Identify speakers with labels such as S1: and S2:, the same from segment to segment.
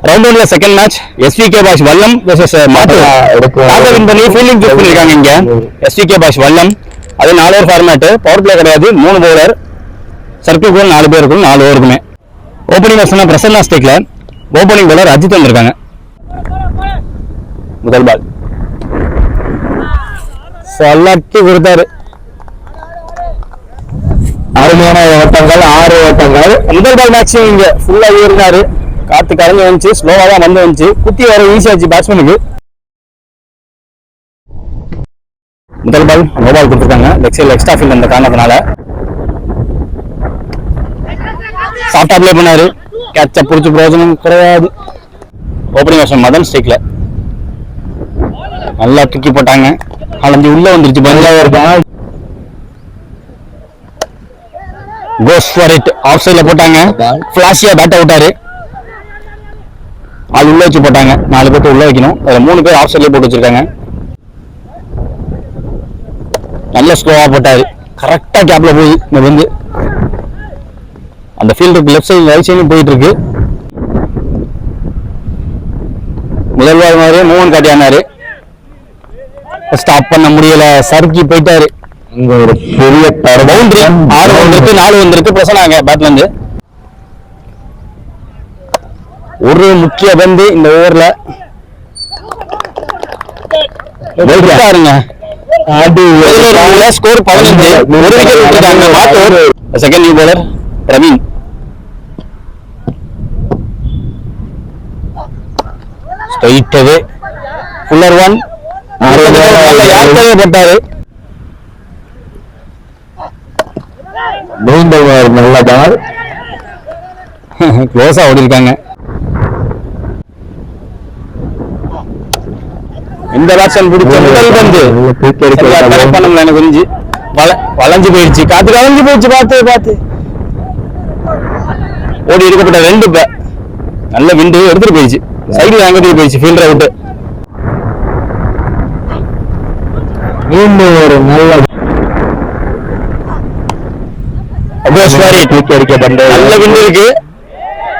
S1: Round ஒன்ல second match SVK boys வல்லம் versus Mathur. Toss win பண்ணி fielding choose பண்ணிருக்காங்க இங்க எஸ்விகே பாய்ஸ் வல்லம். அது 4 ஓவர் ஃபார்மேட், பவர் பிளே கிடையாது, 3 பவுலர், சர்க்கிள் கோல் 4 பேர் இருக்கும் 4 ஓவருக்குமே. ஓப்பனிங் வருஷம் பிரசன்னா ஸ்டேக்ல ஓப்பனிங் பவுலர் அஜித் வந்திருக்காங்க. முதல் பால் சல்லட்டி கொடுத்தாரு. அருமையான ஓட்டங்கள், 6 ஓட்டங்கள். முதல் பால் மேக்ஸிமம் இங்க ஃபுல்லா இருந்தாரு. காத்து கலந்து வந்துச்சு, ஸ்லோவா தான் வந்து வந்துச்சு, குத்தி வர ஈஸியாச்சு பேட்ஸ்மேனுக்கு. முதல் பால் நோ பால் கொடுத்துருக்காங்க, லெக் சைடில் எக்ஸ்ட்ரா ஃபீல்ட் அந்த காரணத்தினால. சாஃப்டா பிளே பண்ணாரு, கேட்ச பிடிச்சி பிரயோஜனம் கிடையாது. ஓப்பனிங் வருஷம் மதன் ஸ்டேக்ல நல்லா தூக்கி போட்டாங்க, அலைஞ்சு உள்ள வந்துருச்சு. பஞ்சாவூர் கோஸ் ஃபார் இட், ஆஃப் சைட்ல போட்டாங்க, ஃபிளாஷியா பேட் அவுட்டாரு. ஆள் உள்ள வச்சு போட்டாங்க, 4 பேர் உள்ள வைக்கணும், அதுல 3 பேர் ஆஃப் சைட்ல போட்டு வச்சிருக்காங்க. நல்ல ஸ்லோவா போட்டாரு, கரெக்டா கேப்ல போய் இந்த வந்து அந்த ஃபீல்டுக்கு லெஃப்ட் சைடு ரைட் சைடு போயிட்டு இருக்கு. முதல் பால் மாதிரி மூவன் காட்டியானாரு, ஸ்டாப் பண்ண முடியல, சறுக்கி போயிட்டாரு. இங்க ஒரு பெரிய பவுண்டரி, 6 வந்திருக்கு, 4 வந்திருக்கு. பிரசனாங்க பேட்ல இருந்து ஒரு முக்கிய பந்து இந்த ஓவர்ல பாருங்க. ஸ்கோர் 15, ஒரு விக்கெட் விட்டுட்டாங்க Mathur. Second new bowler Praveen. Straightaway fuller one போட்டாரு. நல்ல பால், க்ளோஸா ஓடி இருக்காங்க. இந்த பேட்ஸ்மேன் பிடிச்ச முதல் பந்து பண்ணல, எனக்கு புரிஞ்சு வளைஞ்சு போயிடுச்சு, காத்து கலைஞ்சு போயிடுச்சு. பார்த்து ஓடி எடுக்கப்பட்ட 2 நல்ல விண்டு எடுத்துட்டு போயிடுச்சு, சைடு அங்கிட்டு போயிடுச்சு, ஃபீல்டரை விட்டு. மீண்டும் ஒரு நல்ல நல்ல விண்டு இருக்கு,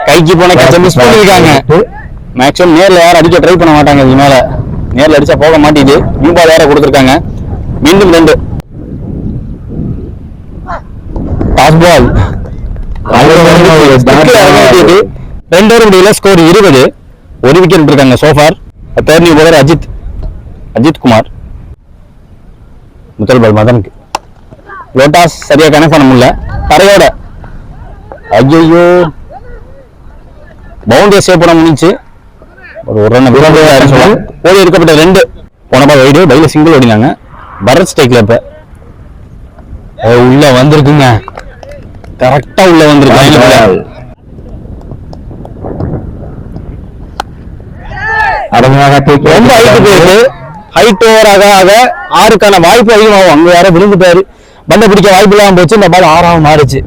S1: கைக்கு போன கேட்ச மிஸ் பண்ணிருக்காங்க. மேக்ஸிமம் நேர்ல யாரும் அடிக்க ட்ரை பண்ண மாட்டாங்க, இது மேல நேர்ல அடிச்சா போக மாட்டேங்குது. நியூ பால் வேற கொடுத்துருக்காங்க. மீண்டும் 2 டாஸ் பால், 2 ஓவர் முடியல, ஸ்கோர் 20, ஒரு விக்கெட் விட்டுருக்காங்க so far. Third new bowler Ajith Kumar. முதல் பால் மதனுக்கு லோட்டாஸ் சரியா கனெக்ட் பண்ண முடியல, தரையோட ஐயோ பவுண்டரி சேவ் பண்ண முடிஞ்சு. ஒரு ரன் சொல்லலாம். ஓடி இருக்கப்பட்ட 2 போன பால் வைடு, பைல சிங்கிள் ஓடினாங்க. பரத் ஸ்டேக்ல இப்ப உள்ள வந்திருக்குங்க, கரெக்டா உள்ள வந்திருக்கு. ரொம்ப ஹைட் போயிருக்கு, ஹைட் ஓவர் ஆக 6க்கான வாய்ப்பு அதிகமாகும். அங்க யாரும் விழுந்துட்டாரு, பந்த பிடிக்க வாய்ப்பு இல்லாம போச்சு. இந்த பால் 6ஆக மாறிச்சு.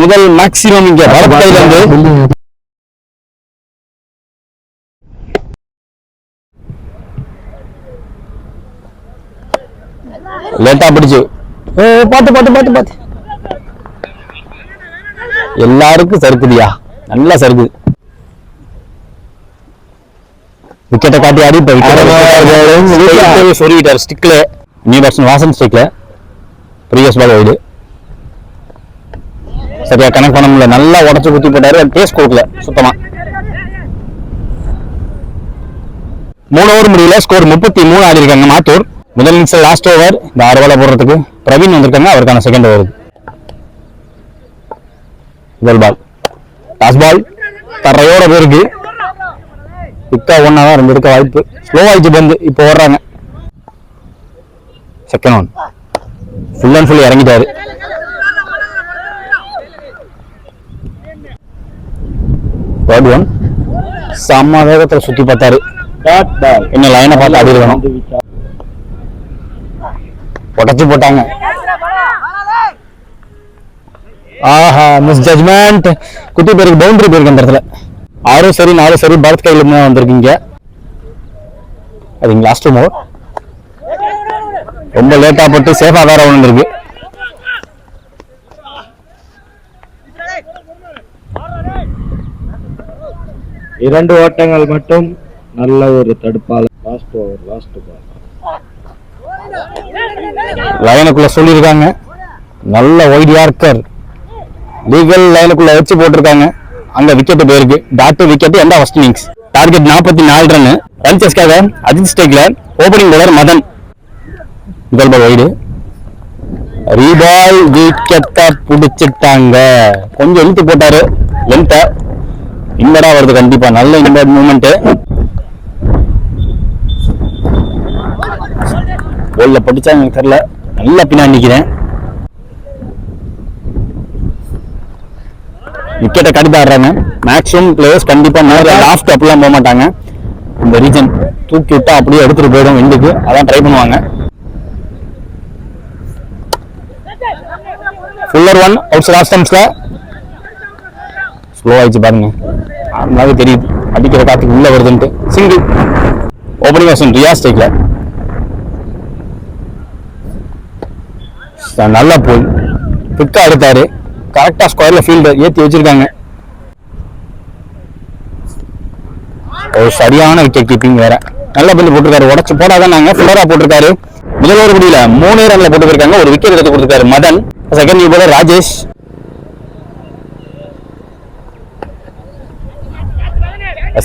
S1: முதல் மேக்சிமம் இங்க பரத் கையில இருந்து லேட்டா பிடிச்சு பாத்து எல்லாருக்கும் சறுக்குதியா, நல்லா சறுக்குது. விக்கெட்டை காட்டி ஆடி சொல்லிட்டார் ஸ்டிக்ல. நியூ பேட்ஸ்மேன் வாசன் ஸ்டிக்ல ப்ரீவியஸ் பால் வைடு சரியா கனெக்ட் பண்ண முடியல, நல்லா உடச்சு குத்தி போட்டாரு, டேஸ்ட் கொடுக்கல சுத்தமா. 3 ஓவர் முடியல, ஸ்கோர் 33 ஆடி இருக்காங்க மாத்தூர். முதல் இன்னிங்ஸ் லாஸ்ட் ஓவர், இந்த 6 பால் போடுறதுக்கு பிரவீன் வந்திருக்காங்க, அவருக்கான செகண்ட் ஓவர். முதல் பால் டாஸ் பால், தரையோட போயிருக்கு, பிக்கா 1 தான் இருந்திருக்க வாய்ப்பு. ஸ்லோ ஆயிடுச்சு பந்து, இப்போ ஓடுறாங்க. Second one full and full இறங்கிட்டாரு. தேர்ட் ஒன் செம்ம வேகத்தில் சுத்தி பார்த்தாரு, இன்னும் லைனை பார்த்து ஆடி இருக்கணும். உடச்சு போட்டாங்க. ஆஹா, மிஸ் ஜட்ஜ்மெண்ட். குட்டி பேருக்கு பவுண்டரி போயிருக்கு அந்த இடத்துல. 6 சரி 4 சரி பரத் கையில தான் வந்திருக்கீங்க. அது லாஸ்ட் ஓவர் ரொம்ப லேட்டா போட்டு சேஃபா வேற வந்துருக்கு.
S2: 2 ஓட்டங்கள் மட்டும். நல்ல ஒரு தடுப்பாளர். Last over, last ball.
S1: லைனுக்குள்ள சொல்லியிருக்காங்க. நல்ல ஒயிட் யார்க்கர் லீகல் லைனுக்குள்ள வச்சு போட்டிருக்காங்க. அங்க விக்கெட் போயிருக்கு. டாட் விக்கெட் எந்த first innings. Target 44 run. Run சேஸ்க்காக அஜித் ஸ்டேக்ல ஓபனிங் பவுலர் மதன். முதல் பால் வைடு. ரீபால் விக்கெட்டை பிடிச்சிட்டாங்க. கொஞ்சம் இழுத்து போட்டாரு லென்த்த. இன்படா வருது கண்டிப்பா. நல்ல இன்பட் மூமெண்ட். போல்ல படிச்சா எனக்கு தெரியல. நல்லா பின்னாடி நிக்கிறேன். விக்கெட்டை கடிதா ஆடுறாங்க. மேக்ஸிமம் பிளேயர்ஸ் கண்டிப்பா லாஸ்ட் அப்படிலாம் போக மாட்டாங்க. இந்த ரீஜன் தூக்கி விட்டா அப்படியே எடுத்துட்டு போயிடும் விண்டுக்கு. அதான் ட்ரை பண்ணுவாங்க. Fuller one outside off ஸ்டம்ப்ஸ்ல ஸ்லோ ஆயிடுச்சு பாருங்க. அதனால தெரியுது அடிக்கிற காத்துக்கு உள்ள வருதுன்ட்டு. சிங்கிள். ஓபனிங் ஆப்ஷன் ரியாஸ் ஸ்டேக்ல. நல்லா போய் பிக்கா எடுத்தாரு. கரெக்டா ஸ்கொயர்ல ஃபீல்டு ஏத்தி வச்சிருக்காங்க. ஒரு சரியான விக்கெட் கீப்பிங் வேற. நல்லா பந்து போட்டிருக்காரு. உடச்சு போடாதான் நாங்க ஃபுல்லரா போட்டிருக்காரு. முதல் ஒரு முடியல 3 ரன்ல போட்டு போயிருக்காங்க. ஒரு விக்கெட் எடுத்து கொடுத்திருக்காரு Madan. Second new bowler Rajesh.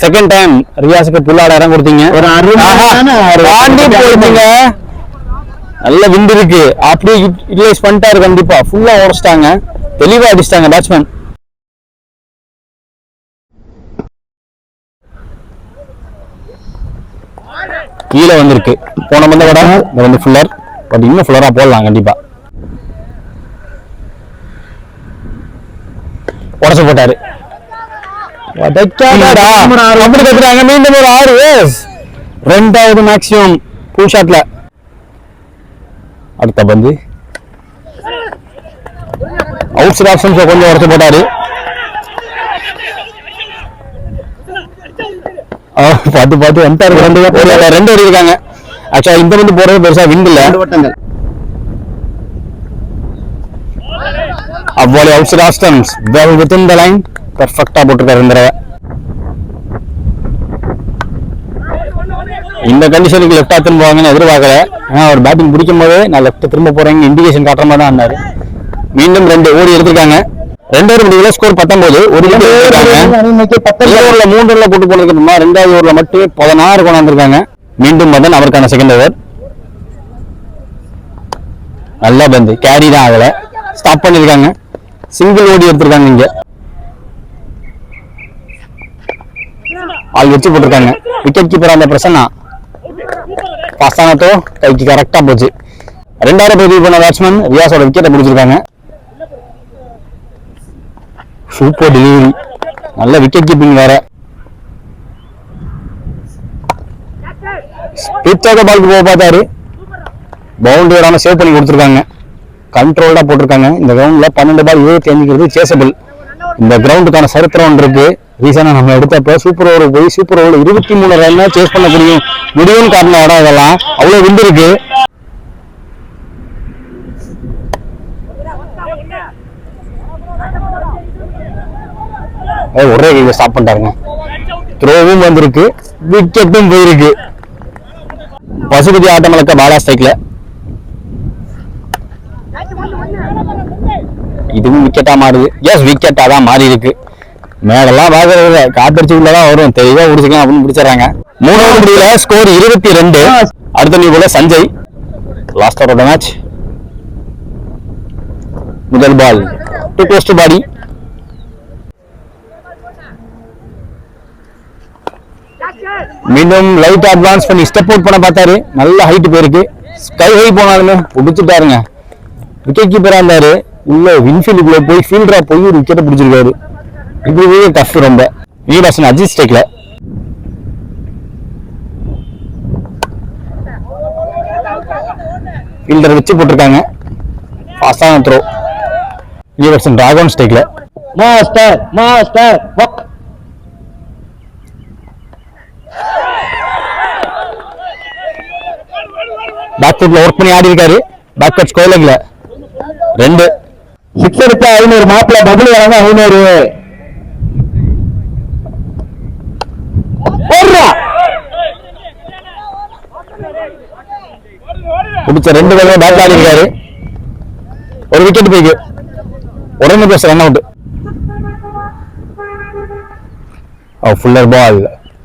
S1: Second time ரியாஸுக்கு புல்லாட இடம் கொடுத்தீங்க. ஒரு போடுங்க. நல்ல விண்டு இருக்கு. அப்படியே யூட்டிலைஸ் பண்ணிட்டாரு. கண்டிப்பா ஃபுல்லா உடச்சிட்டாங்க. தெளிவா அடிச்சிட்டாங்க பேட்ஸ்மேன். கீழே வந்திருக்கு. போன பந்த விட வந்து ஃபுல்லர். பட் இன்னும் ஃபுல்லரா போடலாம் கண்டிப்பா. உடச்சு போட்டாரு. மீண்டும் ஒரு 6. ரெண்டாவது மேக்ஸிமம் ஃபுல் ஷாட்ல. அடுத்த பந்து அவுட் சைட் ஆப்ஷன்ஸ் கொஞ்சம் உடச்சு போட்டாரு. பார்த்து வந்துட்டாரு. 2 ஓடி இருக்காங்க. ஆக்சுவலா இந்த வந்து போறது பெருசா விண்ட் இல்ல. அவ்வாறு outside off stumps well within the line. பெர்ஃபெக்ட்டா போட்டுருக்காரு இந்த தடவை. இந்த கண்டிஷனுக்கு லெஃப்டா திரும்புவாங்கன்னு எதிர்பார்க்கல. ஏன்னா அவர் பேட்டிங் பிடிக்கும் போதே நான் லெஃப்ட் திரும்ப போறேங்க இண்டிகேஷன் காட்டுற மாதிரி தான் இருந்தாரு. மீண்டும் 2 ஓடி எடுத்திருக்காங்க. 2 ஓவர் முடிவுல ஸ்கோர் 19. ஒரு ஓவர்ல 3 ரன்ல போட்டு போனதுக்கு அப்புறமா 2வது ஓவர்ல மட்டும் 16 கொண்டு வந்திருக்காங்க. மீண்டும் மதன் அவருக்கான செகண்ட் ஓவர். நல்லா பந்து கேரி தான் ஆகல. ஸ்டாப் பண்ணிருக்காங்க. சிங்கிள் ஓடி எடுத்திருக்காங்க. இங்க ஆள் வச்சு போட்டிருக்காங்க. விக்கெட் கீப்பர் அந்த பிரசன்னா பாஸ்தானத்தோ கைக்கு கரெக்டா போச்சு. 2வது பதிவு பண்ண பேட்ஸ்மேன் ரியாஸோட விக்கெட்டை முடிச்சிருக்காங்க. Super delivery. நல்ல விக்கெட் கீப்பிங் வேற. ஸ்பிட்சாக பாலுக்கு போக பார்த்தாரு. பவுண்டரி வராம சேவ் பண்ணி கொடுத்துருக்காங்க. கண்ட்ரோல்டா போட்டிருக்காங்க. இந்த கிரவுண்ட்ல 12 பால் 25 சேசபிள். இந்த கிரவுண்டுக்கான சரித்திரம் ஒன்று இருக்கு. ரீசனா நம்ம எடுத்தப்ப சூப்பர் ஓவர் போய் சூப்பர் ஓவர் 23 ரன் சேஸ் பண்ண முடியும்னு காரணம் இடம். இதெல்லாம் அவ்வளவு விண்டு இருக்கு. ஒரே கையில ஸ்டாப் பண்ணிட்டாருங்க. த்ரோவும் வந்திருக்கு. விக்கெட்டும் போயிருக்கு. பசுபதி ஆட்டமலக்க பாலா ஸ்ட்ரைக்ல. இதுவும் விக்கெட்டா மாறுது. எஸ் விக்கெட்டா தான் மாறி இருக்கு. மேலெல்லாம் பாக்குறது காத்தடிச்சு உள்ளதான் வரும். தெளிவா பிடிச்சிக்கலாம் அப்படின்னு பிடிச்சிடறாங்க. 3வது முடிவுல ஸ்கோர் 22. அடுத்த new bowler Sanjay. Last over of the match. முதல் ball too close to body. மீண்டும் லைட் அட்வான்ஸ் பண்ணி ஸ்டெப் அவுட் பண்ண பார்த்தாரு. நல்ல ஹைட் போயிருக்கு. ஸ்கை ஹை போனாலுமே பிடிச்சிட்டாருங்க. விக்கெட் கீப்பரா இருந்தாரு. உள்ள இன்ஃபீல்டுக்குள்ள போய் ஃபீல்டரா போய் ஒரு விக்கெட்டை பிடிச்சிருக்காரு. இதுவே டஃப் ரொம்ப. நீடாசன் அஜித் ஸ்டேக்ல. ஃபீல்டர் வச்சு போட்டிருக்காங்க. ஃபாஸ்டான த்ரோ. நீடாசன் டிராகன் ஸ்டேக்ல. மாஸ்டர் மாஸ்டர் பேக் ஃபுட்ல ஒர்க் பண்ணி ஆடி இருக்காரு. பேக் கட் ஸ்கொயர் லெக்ல 2 6 எடுத்தா 500. மாப்பிள்ள டபுள் வராங்க 500. பிடிச்ச 2 பேரும் பேட் ஆடி இருக்காரு. ஒரு விக்கெட் போய்க்கு. உடனே பேச ரன் அவுட். ஃபுல்லர் பால்.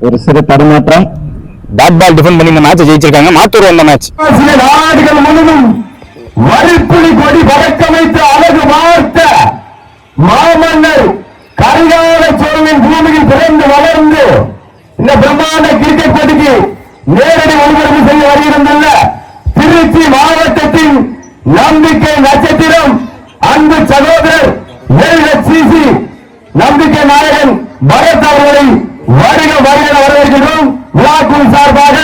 S2: ஒரு சிறு தடுமாற்றம்.
S1: டாட் பால் டிஃபெண்ட் பண்ணி இந்த மேட்சை ஜெயிச்சிருக்காங்க. மாத்தூர் வந்த மேட்ச்.
S3: நாடுகள் முழுவதும் வரிப்புலி கொடி பறக்கமைத்து அழகு பார்த்த மாமன்னர் கரிகால சோழனின் பூமியில் பிறந்து வளர்ந்து இந்த பிரம்மாண்ட கிரிக்கெட் போட்டிக்கு நேரடி ஒளிபரப்பு செய்ய வருகிறதுள்ள திருச்சி மாவட்டத்தின் நம்பிக்கை நட்சத்திரம் அன்பு சகோதரர் LHCC நம்பிக்கை நாயகன் பரத் அவர்களை வருக வருக வரவேற்கிறோம். விழாக்குழு சார்பாக